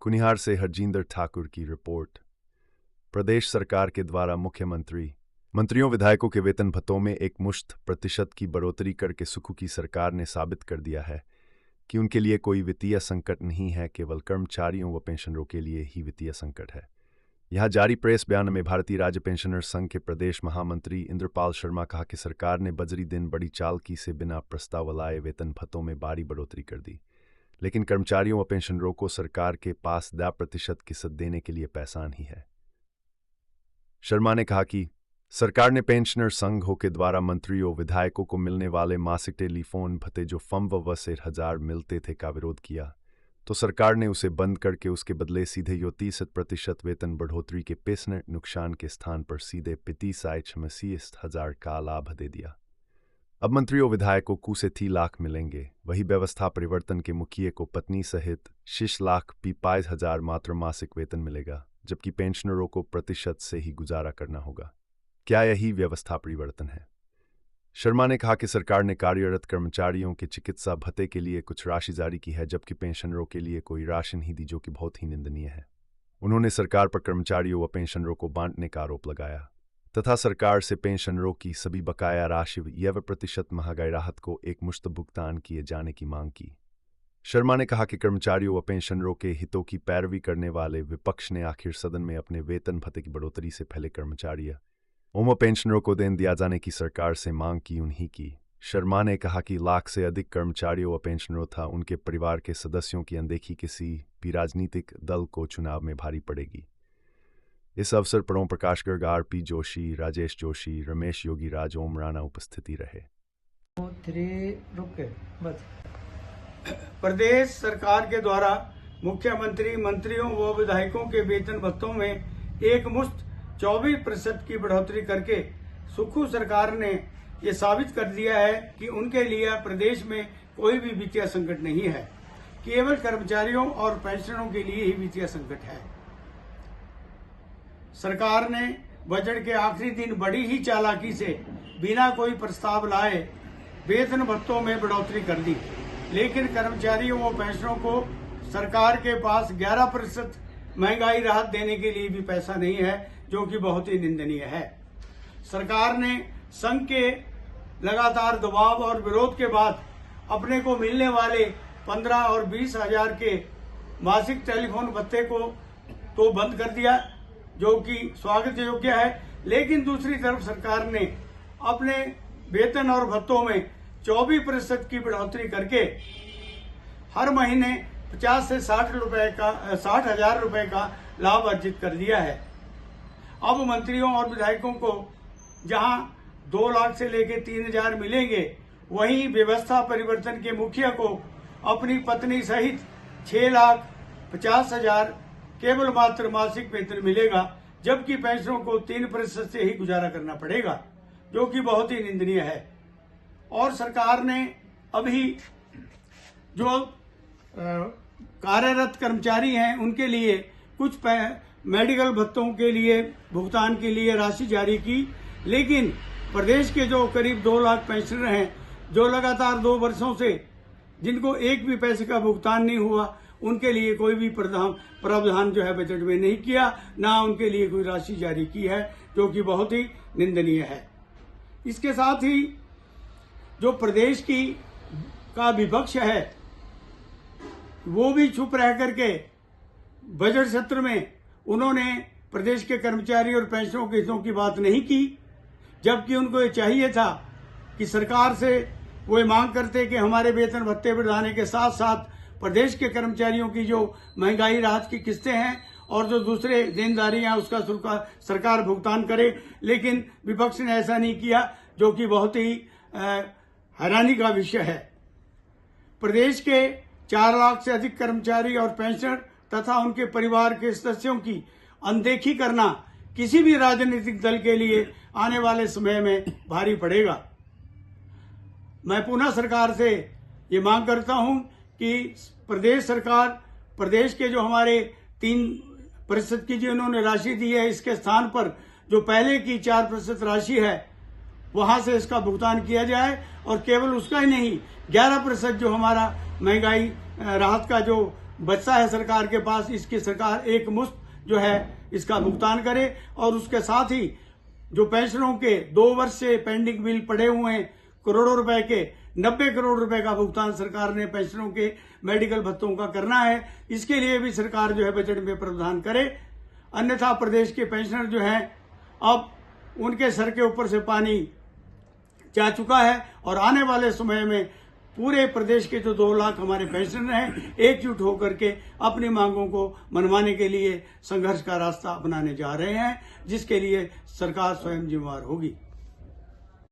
कुनिहार से हरजिंदर ठाकुर की रिपोर्ट। प्रदेश सरकार के द्वारा मंत्रियों विधायकों के वेतन भत्तों में एक मुश्त प्रतिशत की बढ़ोतरी करके सुखू की सरकार ने साबित कर दिया है कि उनके लिए कोई वित्तीय संकट नहीं है, केवल कर्मचारियों व पेंशनरों के लिए ही वित्तीय संकट है। यहां जारी प्रेस बयान में भारतीय राज्य पेंशनर संघ के प्रदेश महामंत्री इंद्रपाल शर्मा कहा कि सरकार ने बजरी दिन बड़ी चालाकी से बिना प्रस्ताव लाए वेतन भत्तों में भारी बढ़ोतरी कर दी, लेकिन कर्मचारियों व पेंशनरों को सरकार के पास 10% किस्त देने के लिए पैसा नहीं है। शर्मा ने कहा कि सरकार ने पेंशनर संघों के द्वारा मंत्रियों विधायकों को मिलने वाले मासिक टेलीफोन भत्ते जो फम व 1000 मिलते थे का विरोध किया, तो सरकार ने उसे बंद करके उसके बदले सीधे 30% वेतन बढ़ोतरी के पेंशनर नुकसान के स्थान पर सीधे 35,000 का लाभ दे दिया। अब मंत्रियों विधायकों को से 3 लाख मिलेंगे। वही व्यवस्था परिवर्तन के मुखिया को पत्नी सहित 6 लाख 5,000 मात्र मासिक वेतन मिलेगा, जबकि पेंशनरों को प्रतिशत से ही गुजारा करना होगा। क्या यही व्यवस्था परिवर्तन है? शर्मा ने कहा कि सरकार ने कार्यरत कर्मचारियों के चिकित्सा भत्ते के लिए कुछ राशि जारी की है, जबकि पेंशनरों के लिए कोई राशि नहीं दी, जो कि बहुत ही निंदनीय है। उन्होंने सरकार पर कर्मचारियों व पेंशनरों को बांटने का आरोप लगाया तथा सरकार से पेंशनरों की सभी बकाया राशि या 1% महंगाई राहत को एक मुश्त भुगतान किए जाने की मांग की। शर्मा ने कहा कि कर्मचारियों व पेंशनरों के हितों की पैरवी करने वाले विपक्ष ने आखिर सदन में अपने वेतन भत्ते की बढ़ोतरी से पहले कर्मचारियों व पेंशनरों को देन दिया जाने की सरकार से मांग की उन्हीं की। शर्मा ने कहा कि लाख से अधिक कर्मचारियों व पेंशनरों था उनके परिवार के सदस्यों की अनदेखी किसी भी राजनीतिक दल को चुनाव में भारी पड़ेगी। इस अवसर पर ओम प्रकाश गर्ग, आर.पी. जोशी, राजेश जोशी, रमेश योगी राज, ओम राणा उपस्थिति रहे। प्रदेश सरकार के द्वारा मुख्यमंत्री, मंत्रियों व विधायकों के वेतन भत्तों में एक मुश्त 24% की बढ़ोतरी करके सुखू सरकार ने ये साबित कर दिया है कि उनके लिए प्रदेश में कोई भी वित्तीय संकट नहीं है, केवल कर्मचारियों और पेंशनरों के लिए ही वित्तीय संकट है। सरकार ने बजट के आखिरी दिन बड़ी ही चालाकी से बिना कोई प्रस्ताव लाए वेतन भत्तों में बढ़ोतरी कर दी, लेकिन कर्मचारियों व पेंशनरों को सरकार के पास 11% महंगाई राहत देने के लिए भी पैसा नहीं है, जो कि बहुत ही निंदनीय है। सरकार ने संघ के लगातार दबाव और विरोध के बाद अपने को मिलने वाले 15 और 20 हजार के मासिक टेलीफोन भत्ते को तो बंद कर दिया, जो कि स्वागत योग्य है, लेकिन दूसरी तरफ सरकार ने अपने वेतन और भत्तों में 24% की बढ़ोतरी करके हर महीने 50 से 60,000 रुपए का लाभ अर्जित कर दिया है। अब मंत्रियों और विधायकों को जहां 2 लाख से लेकर 3,000 मिलेंगे, वहीं व्यवस्था परिवर्तन के मुखिया को अपनी पत्नी सहित 6,50,000 केवल मात्र मासिक वेतन मिलेगा, जबकि पेंशनरों को 3% से ही गुजारा करना पड़ेगा, जो कि बहुत ही निंदनीय है। और सरकार ने अभी जो कार्यरत कर्मचारी हैं उनके लिए कुछ मेडिकल भत्तों के लिए भुगतान के लिए राशि जारी की, लेकिन प्रदेश के जो करीब 2 लाख पेंशनर हैं, जो लगातार 2 वर्षों से जिनको एक भी पैसे का भुगतान नहीं हुआ, उनके लिए कोई भी प्रावधान जो है बजट में नहीं किया, ना उनके लिए कोई राशि जारी की है, जो कि बहुत ही निंदनीय है। इसके साथ ही जो प्रदेश का विपक्ष है, वो भी चुप रह करके बजट सत्र में उन्होंने प्रदेश के कर्मचारी और पेंशनरों के हितों की बात नहीं की, जबकि उनको ये चाहिए था कि सरकार से वो मांग करते कि हमारे वेतन भत्ते बढ़ाने के साथ साथ प्रदेश के कर्मचारियों की जो महंगाई राहत की किस्तें हैं और जो दूसरे देनदारी हैं उसका सरकार भुगतान करे, लेकिन विपक्ष ने ऐसा नहीं किया, जो कि बहुत ही हैरानी का विषय है। प्रदेश के 4 लाख से अधिक कर्मचारी और पेंशनर तथा उनके परिवार के सदस्यों की अनदेखी करना किसी भी राजनीतिक दल के लिए आने वाले समय में भारी पड़ेगा। मैं पुनः सरकार से ये मांग करता हूं कि प्रदेश सरकार प्रदेश के जो हमारे 3% की जो उन्होंने राशि दी है, इसके स्थान पर जो पहले की 4% राशि है वहां से इसका भुगतान किया जाए, और केवल उसका ही नहीं 11% जो हमारा महंगाई राहत का जो बचता है सरकार के पास, इसकी सरकार एक मुश्त जो है इसका भुगतान करे। और उसके साथ ही जो पेंशनों के 2 वर्ष से पेंडिंग बिल पड़े हुए हैं करोड़ों रुपए के, 90 करोड़ रुपए का भुगतान सरकार ने पेंशनों के मेडिकल भत्तों का करना है। इसके लिए भी सरकार जो है बजट में प्रावधान करे, अन्यथा प्रदेश के पेंशनर जो हैं अब उनके सर के ऊपर से पानी जा चुका है और आने वाले समय में पूरे प्रदेश के जो 2 लाख हमारे पेंशनर हैं एकजुट होकर के अपनी मांगों को मनवाने के लिए संघर्ष का रास्ता अपनाने जा रहे हैं, जिसके लिए सरकार स्वयं जिम्मेदार होगी।